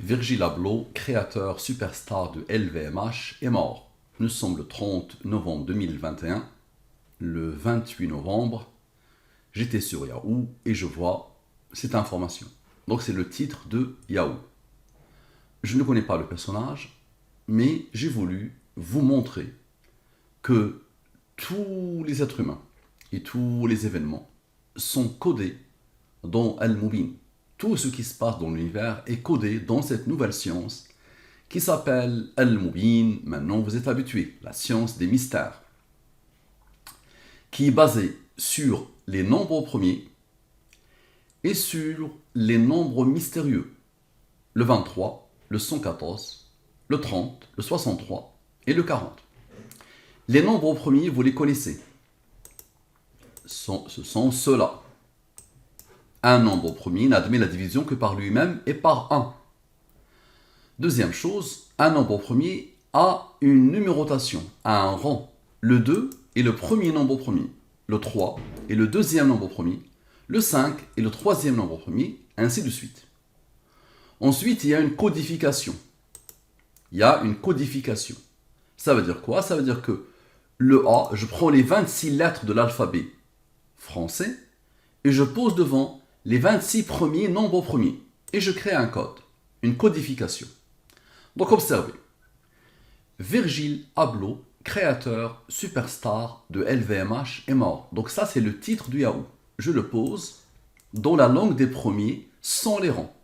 Virgil Abloh, créateur superstar de LVMH, est mort. Nous sommes le 30 novembre 2021. Le 28 novembre, j'étais sur Yahoo et je vois cette information. Donc c'est le titre de Yahoo. Je ne connais pas le personnage, mais j'ai voulu vous montrer que tous les êtres humains et tous les événements sont codés dans Al-Mubin. Tout ce qui se passe dans l'univers est codé dans cette nouvelle science qui s'appelle Al-Mubin. Maintenant, vous êtes habitués, la science des mystères, qui est basée sur les nombres premiers et sur les nombres mystérieux. Le 23, le 114, le 30, le 63 et le 40. Les nombres premiers, vous les connaissez. Ce sont ceux-là. Un nombre premier n'admet la division que par lui-même et par 1. Deuxième chose, un nombre premier a une numérotation, a un rang. Le 2 est le premier nombre premier, le 3 est le deuxième nombre premier, le 5 est le troisième nombre premier, ainsi de suite. Ensuite, il y a une codification. Ça veut dire quoi? Ça veut dire que le A, je prends les 26 lettres de l'alphabet français et je pose devant les 26 premiers nombres premiers. Et je crée un code, une codification. Donc observez. Virgil Abloh, créateur superstar de LVMH, est mort. Donc ça, c'est le titre du Yahoo. Je le pose dans la langue des premiers, sans les rangs.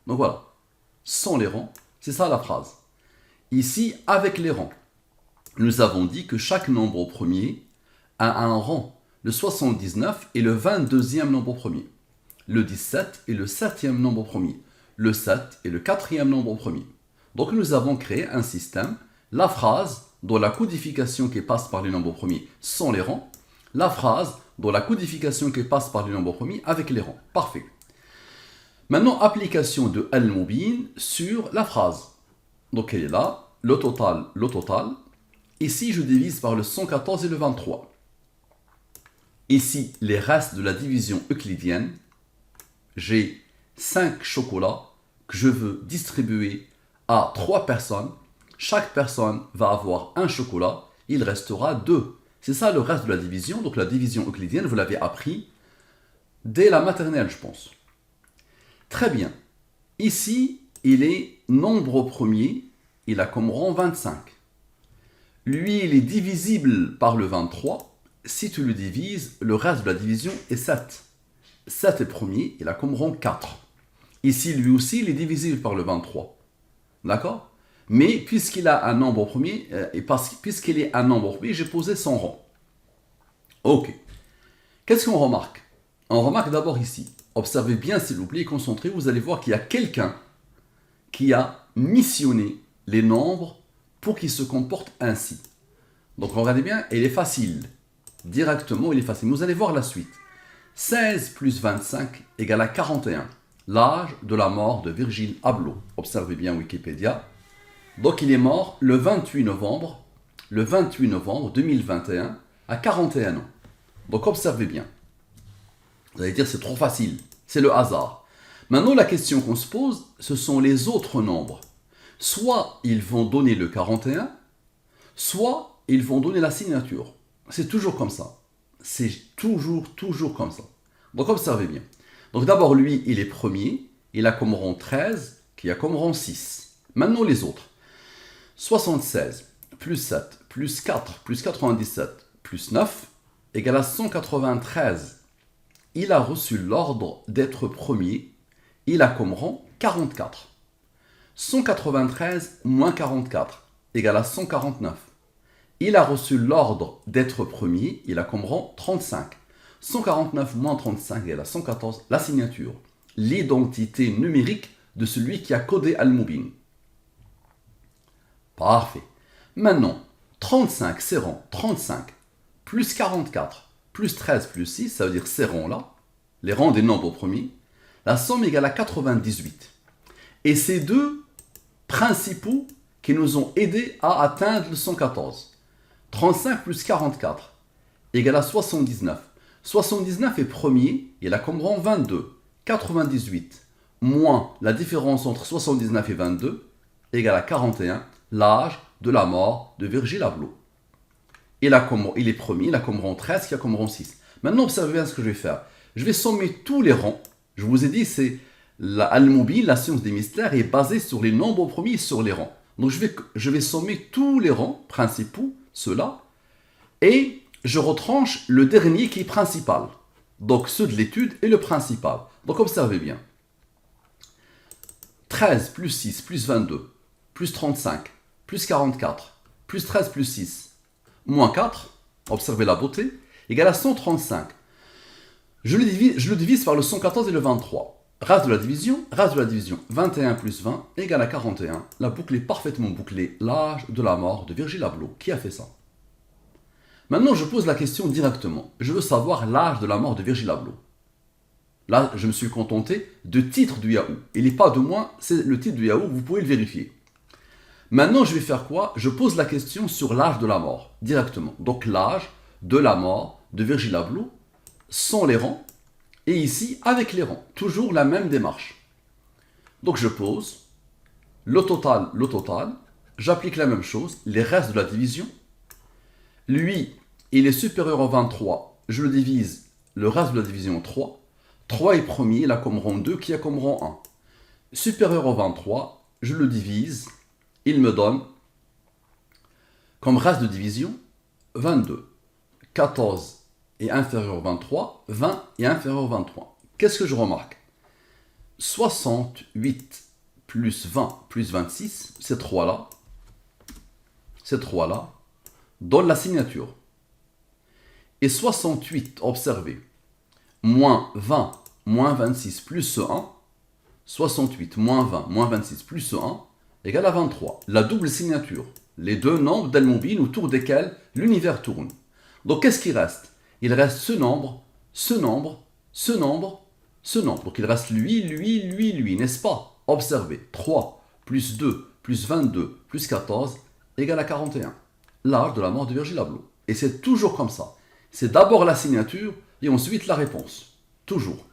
Donc voilà. Sans les rangs, c'est ça la phrase. Ici, avec les rangs. Nous avons dit que chaque nombre premier a un rang. Le 79 est le 22e nombre premier. Le 17 est le 7e nombre premier. Le 7 est le 4e nombre premier. Donc nous avons créé un système, la phrase dont la codification qui passe par les nombres premiers sont les rangs, la phrase dont la codification qui passe par les nombres premiers avec les rangs. Parfait. Maintenant, application de Al-Mubin sur la phrase. Donc elle est là, le total. Ici, je divise par le 114 et le 23. Ici, les restes de la division euclidienne. J'ai 5 chocolats que je veux distribuer à 3 personnes. Chaque personne va avoir un chocolat. Il restera 2. C'est ça le reste de la division. Donc la division euclidienne, vous l'avez appris dès la maternelle, je pense. Très bien. Ici, il est nombre premier. Il a comme rang 25. Lui, il est divisible par le 23. Si tu le divises, le reste de la division est 7. 7 est premier, il a comme rang 4. Ici, lui aussi, il est divisible par le 23. D'accord? Mais puisqu'il a un nombre premier, puisqu'il est un nombre premier, j'ai posé son rang. Ok. Qu'est-ce qu'on remarque? On remarque d'abord ici. Observez bien, s'il vous plaît, concentrez-vous. Vous allez voir qu'il y a quelqu'un qui a missionné les nombres pour qu'ils se comportent ainsi. Donc, regardez bien, il est facile. Directement, il est facile. Vous allez voir la suite. 16 plus 25 égale à 41. L'âge de la mort de Virgil Abloh. Observez bien Wikipédia. Donc il est mort le 28 novembre 2021 à 41 ans. Donc observez bien. Vous allez dire c'est trop facile, c'est le hasard. Maintenant la question qu'on se pose, ce sont les autres nombres. Soit ils vont donner le 41, soit ils vont donner la signature. C'est toujours comme ça. C'est toujours comme ça. Donc observez bien. Donc d'abord lui, il est premier. Il a comme rang 13, qui a comme rang 6. Maintenant les autres. 76 plus 7 plus 4 plus 97 plus 9 égale à 193. Il a reçu l'ordre d'être premier. Il a comme rang 44. 193 moins 44 égale à 149. Il a reçu l'ordre d'être premier, il a comme rang 35. 149 moins 35 égale à 114, la signature, l'identité numérique de celui qui a codé Al-Mubin. Parfait. Maintenant, 35, ces rangs, 35, plus 44, plus 13, plus 6, ça veut dire ces rangs-là, les rangs des nombres premiers, la somme égale à 98. Et ces deux principaux qui nous ont aidés à atteindre le 114. 35 plus 44 égale à 79. 79 est premier, il a comme rang 22. 98 moins la différence entre 79 et 22 égale à 41, l'âge de la mort de Virgil Abloh. Il est premier, il a comme rang 13, qui a comme rang 6. Maintenant, observez bien ce que je vais faire. Je vais sommer tous les rangs. Je vous ai dit, c'est Al-Mubin, la science des mystères, est basée sur les nombres premiers et sur les rangs. Donc je vais sommer tous les rangs principaux, ceux-là, et je retranche le dernier qui est principal. Donc ceux de l'étude et le principal. Donc observez bien. 13 plus 6 plus 22 plus 35 plus 44 plus 13 plus 6 moins 4, observez la beauté, égale à 135. Je le divise par le 114 et le 23. Reste de la division, 21 plus 20 égale à 41. La boucle est parfaitement bouclée. L'âge de la mort de Virgil Abloh. Qui a fait ça? Maintenant, je pose la question directement. Je veux savoir l'âge de la mort de Virgil Abloh. Là, je me suis contenté de titre du Yahoo. Il n'est pas de moi, c'est le titre du Yahoo, vous pouvez le vérifier. Maintenant, je vais faire quoi? Je pose la question sur l'âge de la mort, directement. Donc, l'âge de la mort de Virgil Abloh sans les rangs, et ici, avec les rangs. Toujours la même démarche. Donc, je pose le total, j'applique la même chose, les restes de la division. Lui, il est supérieur au 23, je le divise, le reste de la division en 3. 3 est premier, il a comme rang 2, qui a comme rang 1. Supérieur au 23, je le divise, il me donne, comme reste de division, 22. 14 est inférieur au 23, 20 est inférieur au 23. Qu'est-ce que je remarque? 68 plus 20 plus 26, ces trois-là, donnent la signature. Et 68, observez, moins 20, moins 26 plus ce 1, 68 moins 20 moins 26 plus ce 1, égale à 23. La double signature, les deux nombres d'Al-Mubin autour desquels l'univers tourne. Donc qu'est-ce qui reste? Il reste ce nombre, ce nombre, ce nombre, ce nombre. Donc il reste lui, n'est-ce pas? Observez, 3 plus 2 plus 22 plus 14 égale à 41. L'âge de la mort de Virgil Abloh. Et c'est toujours comme ça. C'est d'abord la signature et ensuite la réponse. Toujours.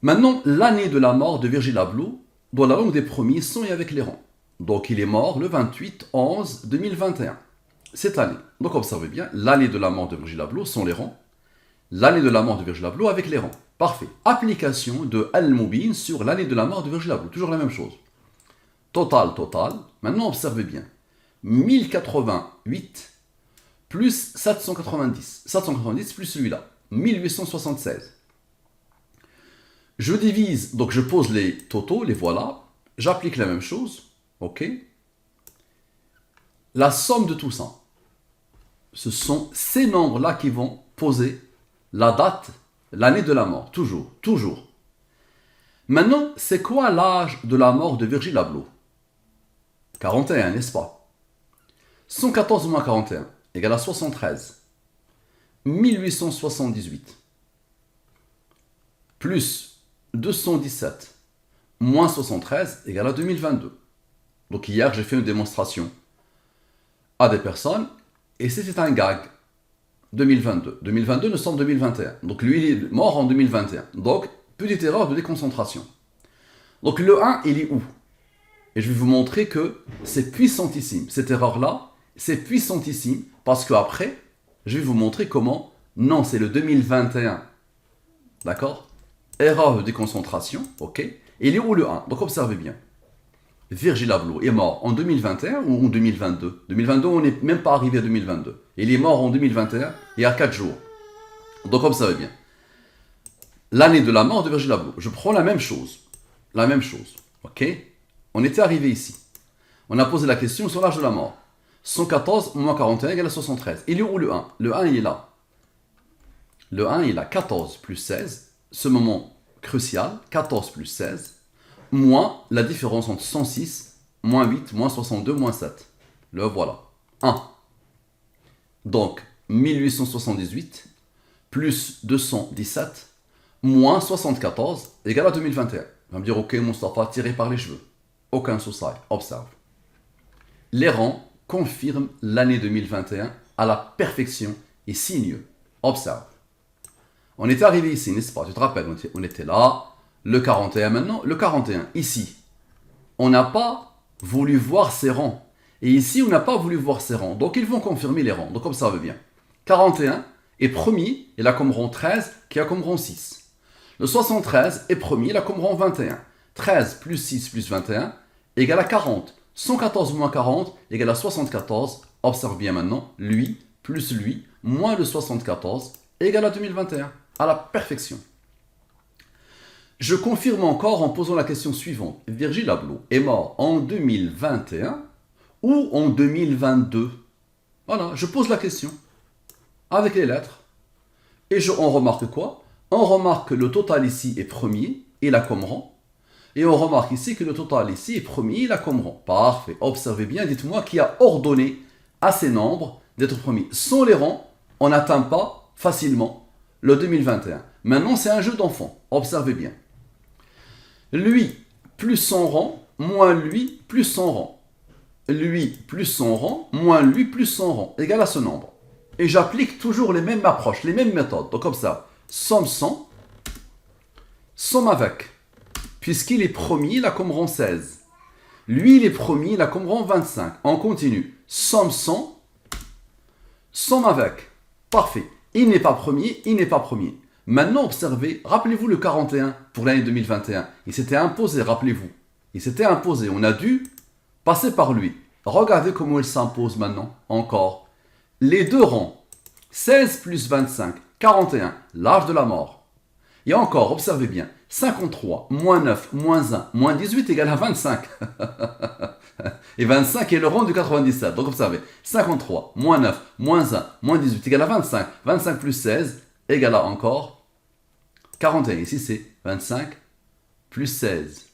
Maintenant, l'année de la mort de Virgil Abloh, dans la langue des premiers, sont et avec les rangs. Donc il est mort le 28-11-2021. Cette année. Donc observez bien, l'année de la mort de Virgil Abloh sont les rangs. L'année de la mort de Virgil Abloh avec les rangs. Parfait. Application de Al-Mubin sur l'année de la mort de Virgil Abloh. Toujours la même chose. Total. Maintenant observez bien. 1088 plus 790. 790 plus celui-là. 1876. Je divise, donc je pose les totaux, les voilà. J'applique la même chose. Ok. La somme de tout ça, ce sont ces nombres-là qui vont poser la date, l'année de la mort. Toujours. Maintenant, c'est quoi l'âge de la mort de Virgil Abloh? 41, n'est-ce pas? 114 moins 41 égale à 73. 1878 plus 217 moins 73 égale à 2022. Donc hier, j'ai fait une démonstration à des personnes et c'était un gag. 2022. 2022, nous sommes en 2021. Donc lui, il est mort en 2021. Donc, petite erreur de déconcentration. Donc le 1, il est où? Et je vais vous montrer que c'est puissantissime. Cette erreur-là, c'est puissantissime parce qu'après, je vais vous montrer comment. Non, c'est le 2021. D'accord? Erreur de déconcentration, ok? Il est où le 1? Donc observez bien. Virgil Abloh est mort en 2021 ou en 2022? 2022, on n'est même pas arrivé à 2022. Il est mort en 2021, il y a 4 jours. Donc observez bien. L'année de la mort de Virgil Abloh. Je prends la même chose. Ok? On était arrivé ici. On a posé la question sur l'âge de la mort. 114 moins 41 égale à 73. Il est où le 1? Le 1, il est là. Le 1, il a 14 plus 16. Ce moment crucial, 14 plus 16, moins la différence entre 106, moins 8, moins 62, moins 7. Le voilà. 1. Donc, 1878 plus 217 moins 74 égale à 2021. On va me dire, ok, Moustapha, tiré par les cheveux. Aucun souci. Observe. Les rangs confirment l'année 2021 à la perfection et signe. Observe. On était arrivé ici, n'est-ce pas? Tu te rappelles, on était là. Le 41 maintenant, le 41, ici, on n'a pas voulu voir ses rangs. Et ici, on n'a pas voulu voir ses rangs. Donc, ils vont confirmer les rangs. Donc, comme ça veut bien. 41 est premier, il a comme rang 13, qui a comme rang 6. Le 73 est premier, il a comme rang 21. 13 plus 6 plus 21 égale à 40. 114 moins 40 égale à 74. Observe bien maintenant, lui plus lui moins le 74 égale à 2021. À la perfection. Je confirme encore en posant la question suivante. Virgile Abloh est mort en 2021 ou en 2022? Voilà, je pose la question avec les lettres. Et on remarque quoi? On remarque que le total ici est premier, il a comme rang. Et on remarque ici que le total ici est premier, il a comme rang. Parfait. Observez bien, dites-moi qui a ordonné à ces nombres d'être premiers. Sans les rangs, on n'atteint pas facilement le 2021. Maintenant, c'est un jeu d'enfant. Observez bien. Lui plus son rang, moins lui plus son rang. Lui plus son rang, moins lui plus son rang, égale à ce nombre. Et j'applique toujours les mêmes approches, les mêmes méthodes. Donc comme ça, somme sans, somme avec. Puisqu'il est premier, il a comme rang 16. Lui, il est premier, il a comme rang 25. On continue. Somme sans, somme avec. Parfait. Il n'est pas premier, il n'est pas premier. Maintenant, observez, rappelez-vous le 41 pour l'année 2021. Il s'était imposé, rappelez-vous. Il s'était imposé, on a dû passer par lui. Regardez comment il s'impose maintenant, encore. Les deux rangs, 16 plus 25, 41, l'âge de la mort. Et encore, observez bien, 53, moins 9, moins 1, moins 18 égale à 25. Et 25 est le rang du 97. Donc observez, 53, moins 9, moins 1, moins 18 égale à 25. 25 plus 16 égale à encore 41. Ici c'est 25 plus 16.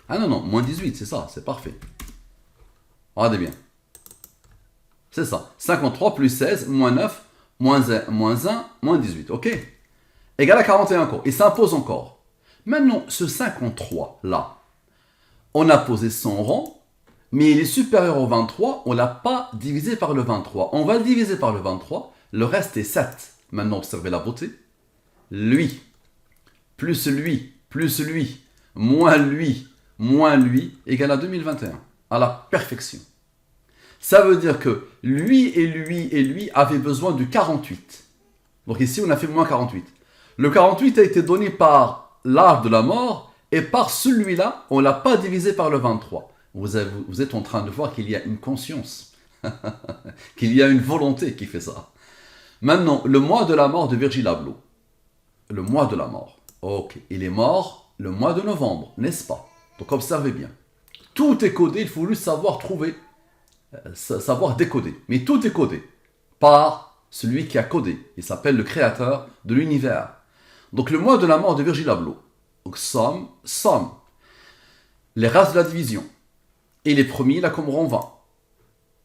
Ah non, moins 18, c'est ça, c'est parfait. Regardez bien. C'est ça. 53 plus 16, moins 9, moins 1, moins 18. Ok? Égal à 41 encore. Il s'impose encore. Maintenant, ce 53 là, on a posé son rang, mais il est supérieur au 23, on ne l'a pas divisé par le 23. On va le diviser par le 23, le reste est 7. Maintenant, observez la beauté. Lui, plus lui, moins lui, égale à 2021. À la perfection. Ça veut dire que lui et lui avaient besoin du 48. Donc ici, on a fait moins 48. Le 48 a été donné par l'âge de la mort et par celui-là, on ne l'a pas divisé par le 23. Vous êtes en train de voir qu'il y a une conscience, qu'il y a une volonté qui fait ça. Maintenant, le mois de la mort de Virgile Abloh. Le mois de la mort. Ok, il est mort le mois de novembre, n'est-ce pas? Donc observez bien. Tout est codé, il faut juste savoir trouver, savoir décoder. Mais tout est codé par celui qui a codé. Il s'appelle le créateur de l'univers. Donc le mois de la mort de Virgile Abloh. Donc somme. Les races de la division. Il est premier, il a comme rang 20.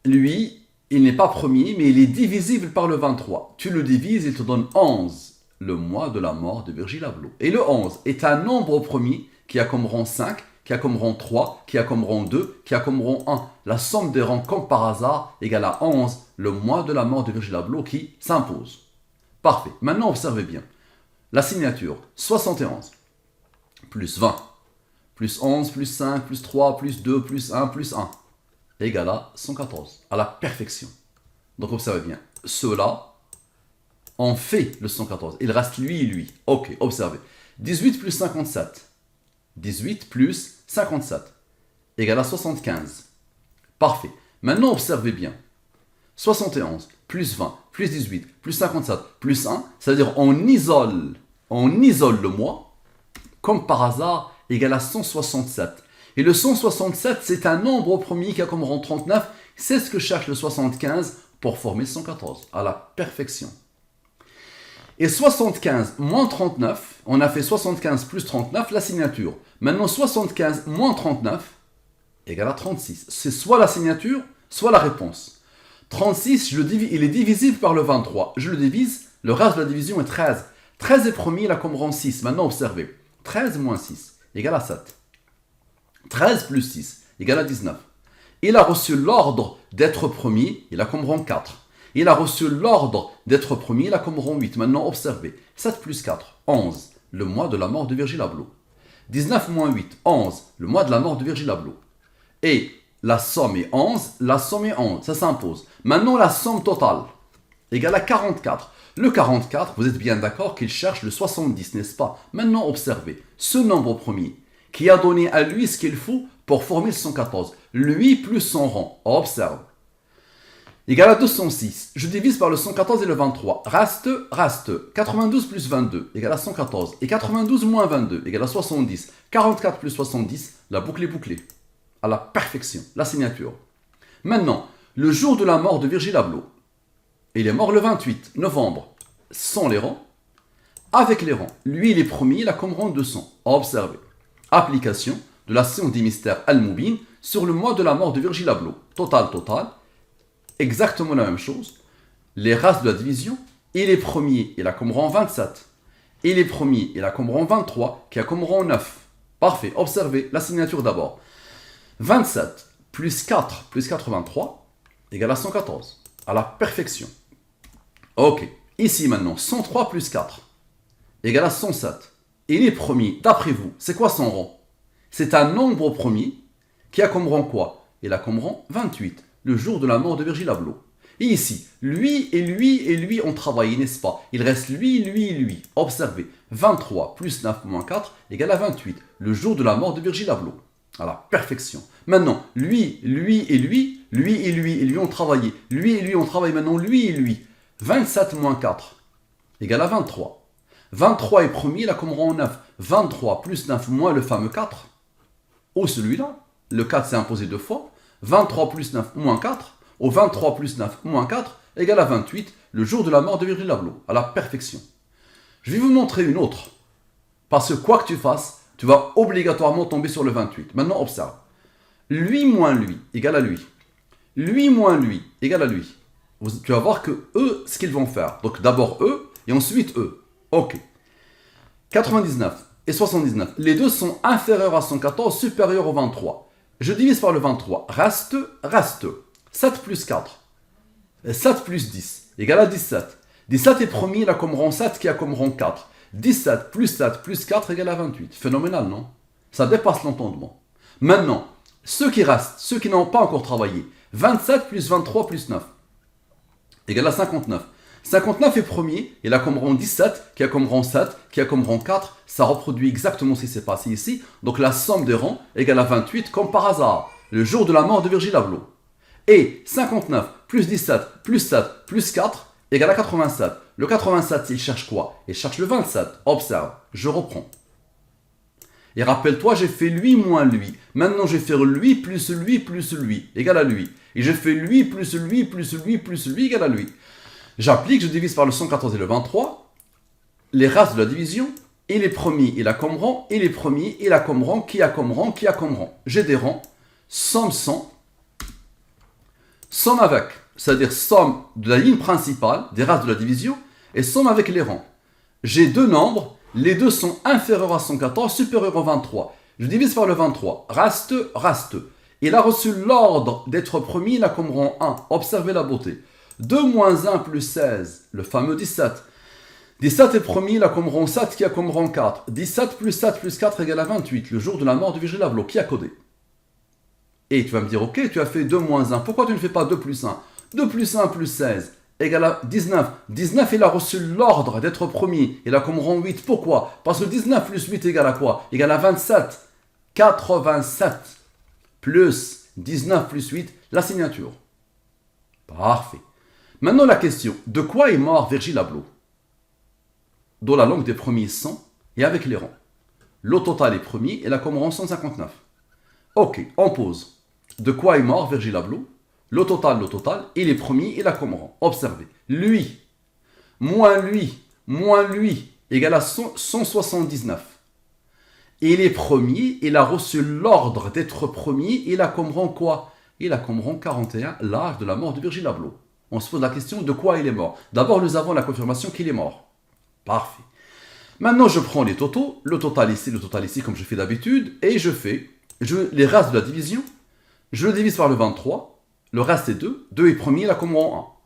Lui, il n'est pas premier, mais il est divisible par le 23. Tu le divises, il te donne 11. Le mois de la mort de Virgile Abloh. Et le 11 est un nombre premier qui a comme rang 5, qui a comme rang 3, qui a comme rang 2, qui a comme rang 1. La somme des rangs, comme par hasard, égale à 11, le mois de la mort de Virgile Abloh qui s'impose. Parfait. Maintenant, observez bien. La signature, 71, plus 20, plus 11, plus 5, plus 3, plus 2, plus 1, plus 1, égale à 114, à la perfection. Donc, observez bien. Ceux-là, on fait le 114. Il reste lui et lui. Ok, observez. 18 plus 57. 18 plus 57 égale à 75. Parfait. Maintenant, observez bien. 71 plus 20 plus 18 plus 57 plus 1, c'est-à-dire on isole le mois, comme par hasard, égale à 167. Et le 167, c'est un nombre premier qui a comme rang 39. C'est ce que cherche le 75 pour former 114, à la perfection. Et 75 moins 39, on a fait 75 plus 39, la signature. Maintenant, 75 moins 39 égale à 36. C'est soit la signature, soit la réponse. 36, il est divisible par le 23. Je le divise, le reste de la division est 13. 13 est premier, il a comme rang 6. Maintenant, observez. 13 moins 6 égale à 7. 13 plus 6 égale à 19. Il a reçu l'ordre d'être premier, il a comme rang 4. Il a reçu l'ordre d'être premier, il a comme rang 8. Maintenant, observez. 7 plus 4, 11, le mois de la mort de Virgil Abloh. 19 moins 8, 11, le mois de la mort de Virgil Abloh. Et la somme est 11, la somme est 11, ça s'impose. Maintenant, la somme totale égale à 44. Le 44, vous êtes bien d'accord qu'il cherche le 70, n'est-ce pas? Maintenant, observez. Ce nombre premier qui a donné à lui ce qu'il faut pour former le 114. Lui plus son rang. Observe. Égal à 206. Je divise par le 114 et le 23. Reste. 92 plus 22 égale à 114. Et 92 moins 22 égale à 70. 44 plus 70, la boucle est bouclée. À la perfection, la signature. Maintenant, le jour de la mort de Virgil Abloh. Il est mort le 28 novembre. Sans les rangs. Avec les rangs. Lui, il est premier, il a comme rang 200. Observez. Application de la science des mystères Al-Moubin sur le mois de la mort de Virgil Abloh. Total. Exactement la même chose. Les races de la division. Il est premier, il a comme rang 27. Il est premier, il a comme rang 23, qui a comme rang 9. Parfait. Observez la signature d'abord. 27 plus 4 plus 83 égale à 114. À la perfection. Ok. Ici maintenant, 103 plus 4 égale à 107. Il est premier, d'après vous, c'est quoi son rang? C'est un nombre premier qui a comme rang quoi? Il a comme rang 28, le jour de la mort de Virgil Abloh. Et ici, lui et lui ont travaillé, n'est-ce pas? Il reste lui. Observez, 23 plus 9 moins 4 égale à 28, le jour de la mort de Virgil Abloh. À la perfection. Maintenant, lui et lui ont travaillé. Lui et lui ont travaillé. Maintenant, lui et lui. 27 moins 4 égale à 23. 23 est premier, il a comme rang 9. 23 plus 9 moins le fameux 4. Ou celui-là. Le 4 s'est imposé deux fois. 23 plus 9 moins 4. Ou 23 plus 9 moins 4 égale à 28, le jour de la mort de Virgil Abloh. À la perfection. Je vais vous montrer une autre. Parce que quoi que tu fasses, tu vas obligatoirement tomber sur le 28. Maintenant, observe. Lui moins lui égale à lui. Lui moins lui égale à lui. Tu vas voir que eux, ce qu'ils vont faire. Donc d'abord eux et ensuite eux. Ok. 99 et 79. Les deux sont inférieurs à 114, supérieurs au 23. Je divise par le 23. Reste. 7 plus 4. 7 plus 10 égale à 17. 17 est premier, il a comme rang 7 qui a comme rang 4. 17 plus 4 égale à 28. Phénoménal, non? Ça dépasse l'entendement. Maintenant, ceux qui restent, ceux qui n'ont pas encore travaillé, 27 plus 23 plus 9 égale à 59. 59 est premier, il a comme rang 17, qui a comme rang 7, qui a comme rang 4. Ça reproduit exactement ce qui s'est passé ici. Donc la somme des rangs égale à 28, comme par hasard, le jour de la mort de Virgil Abloh. Et 59 plus 17 plus 7 plus 4 égale à 87. Le 87, il cherche quoi? Il cherche le 27. Observe, je reprends. Et rappelle-toi, j'ai fait lui moins lui. Maintenant, je vais faire lui plus lui égale à lui. Et je fais lui plus lui égale à lui. J'applique, je divise par le 114 et le 23. Les races de la division. Et les premiers, il a comme rang. Et les premiers, il a comme rang. Qui a comme rang? J'ai des rangs. Somme 100. Somme avec. C'est-à-dire somme de la ligne principale des races de la division. Et somme avec les rangs. J'ai deux nombres. Les deux sont inférieurs à 114, supérieurs au 23. Je divise par le 23. Reste. Il a reçu l'ordre d'être premier, il a comme rang 1. Observez la beauté. 2 moins 1 plus 16, le fameux 17. 17 est premier, il a comme rang 7, qui a comme rang 4. 17 plus 7 plus 4 égale à 28, le jour de la mort de Virgil Abloh. Qui a codé? Et tu vas me dire, ok, tu as fait 2 moins 1. Pourquoi tu ne fais pas 2 plus 1? 2 plus 1 plus 16 égale à 19. 19, il a reçu l'ordre d'être premier. Il a comme rang 8. Pourquoi? Parce que 19 plus 8 égale à quoi? Égale à 27. 87 plus 19 plus 8, la signature. Parfait. Maintenant la question, de quoi est mort Virgil Abloh? Dans la langue des premiers 100 et avec les rangs. Le total est premier, il a comme rang 159. Ok, on pose. De quoi est mort Virgil Abloh? Le total, il est premier, il a comme rang. Observez. Lui, moins lui, égale à 179. Il est premier, il a reçu l'ordre d'être premier, il a comme rang quoi? Il a comme rang 41, l'âge de la mort de Virgil Abloh. On se pose la question de quoi il est mort. D'abord, nous avons la confirmation qu'il est mort. Parfait. Maintenant, je prends les totaux, le total ici, comme je fais d'habitude, et je fais les races de la division. Je le divise par le 23. Le reste est 2. 2 est premier, il a comme rang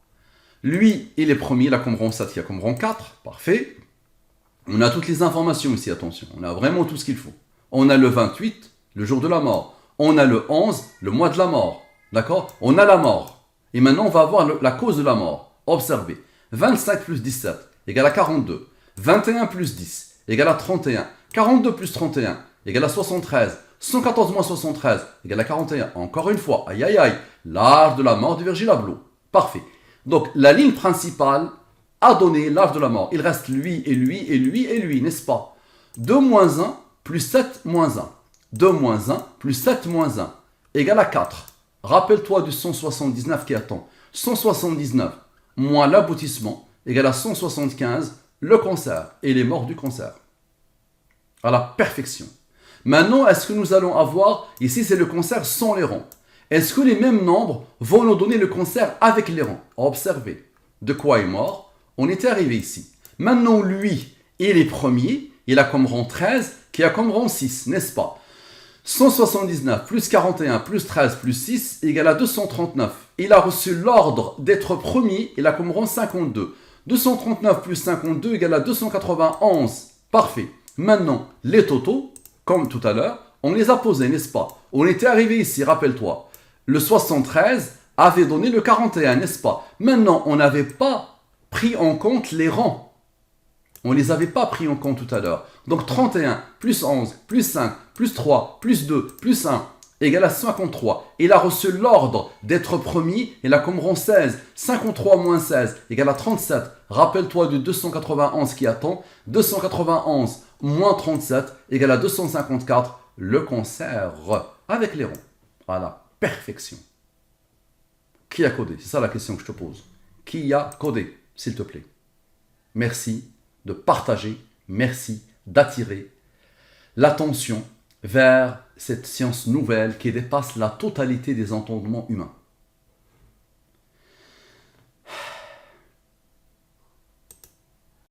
1. Lui, il est premier, il a comme rang 7, il a comme rang 4. Parfait. On a toutes les informations ici, attention. On a vraiment tout ce qu'il faut. On a le 28, le jour de la mort. On a le 11, le mois de la mort. D'accord? On a la mort. Et maintenant, on va voir la cause de la mort. Observez. 25 plus 17 égale à 42. 21 plus 10 égale à 31. 42 plus 31 égale à 73. 114 moins 73 égale à 41. Encore une fois, aïe aïe aïe, l'âge de la mort de Virgil Abloh. Parfait. Donc, la ligne principale a donné l'âge de la mort. Il reste lui et lui et lui et lui, n'est-ce pas? 2 moins 1 plus 7 moins 1. 2 moins 1 plus 7 moins 1 égale à 4. Rappelle-toi du 179 qui attend. 179 moins l'aboutissement égale à 175, le cancer et les morts du cancer. À la perfection. Maintenant, est-ce que nous allons avoir, ici c'est le cancer sans les rangs. Est-ce que les mêmes nombres vont nous donner le cancer avec les rangs? Observez. De quoi est mort? On était arrivé ici. Maintenant, lui, il est premier, il a comme rang 13, qui a comme rang 6, n'est-ce pas? 179 plus 41 plus 13 plus 6 égale à 239. Il a reçu l'ordre d'être premier, il a comme rang 52. 239 plus 52 égale à 291. Parfait. Maintenant, les totaux, comme tout à l'heure, on les a posés, n'est-ce pas? On était arrivé ici, rappelle-toi. Le 73 avait donné le 41, n'est-ce pas? Maintenant, on n'avait pas pris en compte les rangs. On ne les avait pas pris en compte tout à l'heure. Donc 31 plus 11 plus 5 plus 3 plus 2 plus 1 égale à 53. Il a reçu l'ordre d'être premier. Il a comme rang 16. 53 moins 16 égale à 37. Rappelle-toi du 291 qui attend. 291 moins 37 égale à 254. Le cancer avec les ronds. À la perfection. Qui a codé? C'est ça la question que je te pose. Qui a codé, s'il te plaît? Merci de partager, merci d'attirer l'attention vers cette science nouvelle qui dépasse la totalité des entendements humains.